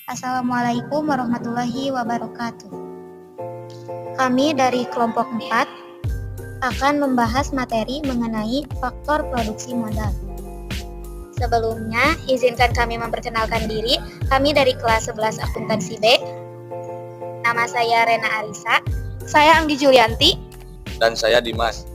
Assalamualaikum warahmatullahi wabarakatuh. Kami dari kelompok 4 akan membahas materi mengenai faktor produksi modal. Sebelumnya, izinkan kami memperkenalkan diri. Kami dari kelas 11 akuntansi B. Nama saya Rena Arisa. Saya Anggi Julianti. Dan saya Dimas.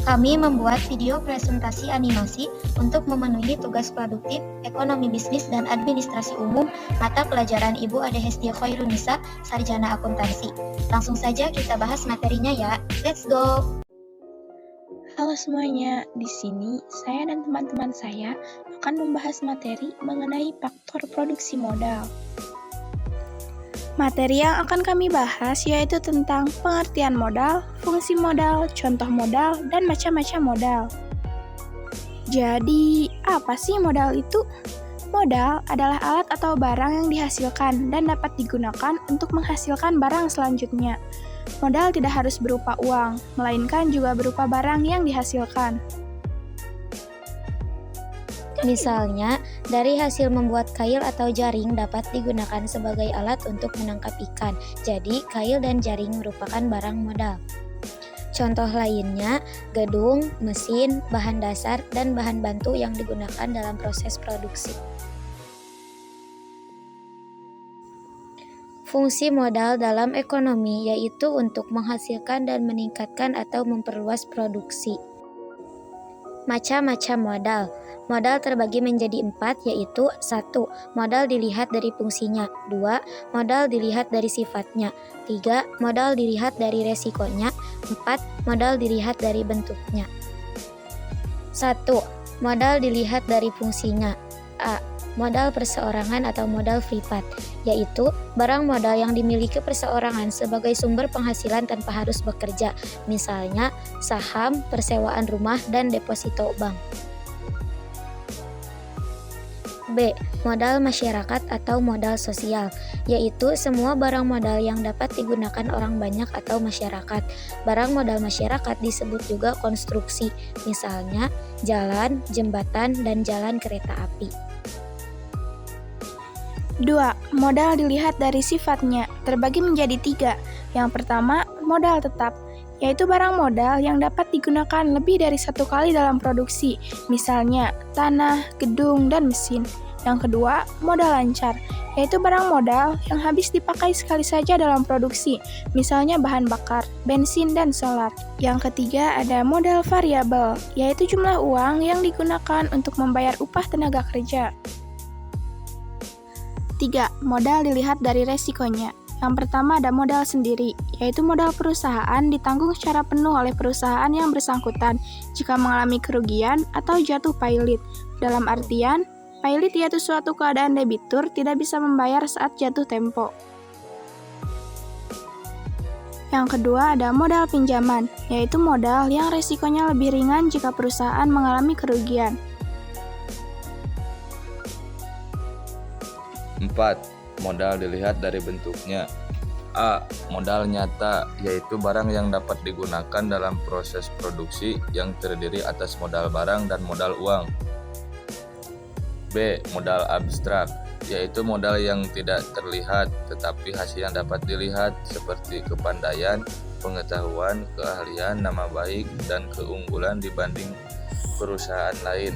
Kami membuat video presentasi animasi untuk memenuhi tugas produktif Ekonomi Bisnis dan Administrasi Umum mata pelajaran Ibu Ade Hestia Khairunisa, Sarjana Akuntansi. Langsung saja kita bahas materinya ya. Let's go! Halo semuanya, di sini saya dan teman-teman saya akan membahas materi mengenai faktor produksi modal. Materi yang akan kami bahas yaitu tentang pengertian modal, fungsi modal, contoh modal, dan macam-macam modal. Jadi, apa sih modal itu? Modal adalah alat atau barang yang dihasilkan dan dapat digunakan untuk menghasilkan barang selanjutnya. Modal tidak harus berupa uang, melainkan juga berupa barang yang dihasilkan. Misalnya, dari hasil membuat kail atau jaring dapat digunakan sebagai alat untuk menangkap ikan. Jadi, kail dan jaring merupakan barang modal. Contoh lainnya, gedung, mesin, bahan dasar, dan bahan bantu yang digunakan dalam proses produksi. Fungsi modal dalam ekonomi yaitu untuk menghasilkan dan meningkatkan atau memperluas produksi. Macam-macam modal. Modal terbagi menjadi 4, yaitu 1. Modal dilihat dari fungsinya. 2. Modal dilihat dari sifatnya. 3. Modal dilihat dari resikonya. 4. Modal dilihat dari bentuknya. 1. Modal dilihat dari fungsinya. A. Modal perseorangan atau modal privat, yaitu barang modal yang dimiliki perseorangan sebagai sumber penghasilan tanpa harus bekerja, misalnya saham, persewaan rumah, dan deposito bank. B. Modal masyarakat atau modal sosial, yaitu semua barang modal yang dapat digunakan orang banyak atau masyarakat. Barang modal masyarakat disebut juga konstruksi, misalnya jalan, jembatan, dan jalan kereta api. 2. Modal dilihat dari sifatnya, terbagi menjadi 3. Yang pertama, modal tetap, yaitu barang modal yang dapat digunakan lebih dari satu kali dalam produksi, misalnya tanah, gedung, dan mesin. Yang kedua, modal lancar, yaitu barang modal yang habis dipakai sekali saja dalam produksi, misalnya bahan bakar, bensin, dan solar. Yang ketiga, ada modal variabel, yaitu jumlah uang yang digunakan untuk membayar upah tenaga kerja. 3. Modal dilihat dari resikonya. Yang pertama ada modal sendiri, yaitu modal perusahaan ditanggung secara penuh oleh perusahaan yang bersangkutan jika mengalami kerugian atau jatuh pailit. Dalam artian, pailit yaitu suatu keadaan debitur tidak bisa membayar saat jatuh tempo. Yang kedua ada modal pinjaman, yaitu modal yang resikonya lebih ringan jika perusahaan mengalami kerugian. 4. Modal dilihat dari bentuknya. A. Modal nyata, yaitu barang yang dapat digunakan dalam proses produksi yang terdiri atas modal barang dan modal uang. B. Modal abstrak, yaitu modal yang tidak terlihat tetapi hasil yang dapat dilihat seperti kepandaian, pengetahuan, keahlian, nama baik, dan keunggulan dibanding perusahaan lain.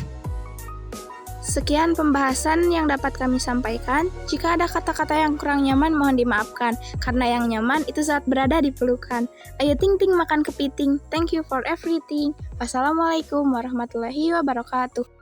Sekian pembahasan yang dapat kami sampaikan. Jika ada kata-kata yang kurang nyaman mohon dimaafkan, karena yang nyaman itu saat berada di pelukan. Ayo ting-ting makan kepiting. Thank you for everything. Wassalamualaikum warahmatullahi wabarakatuh.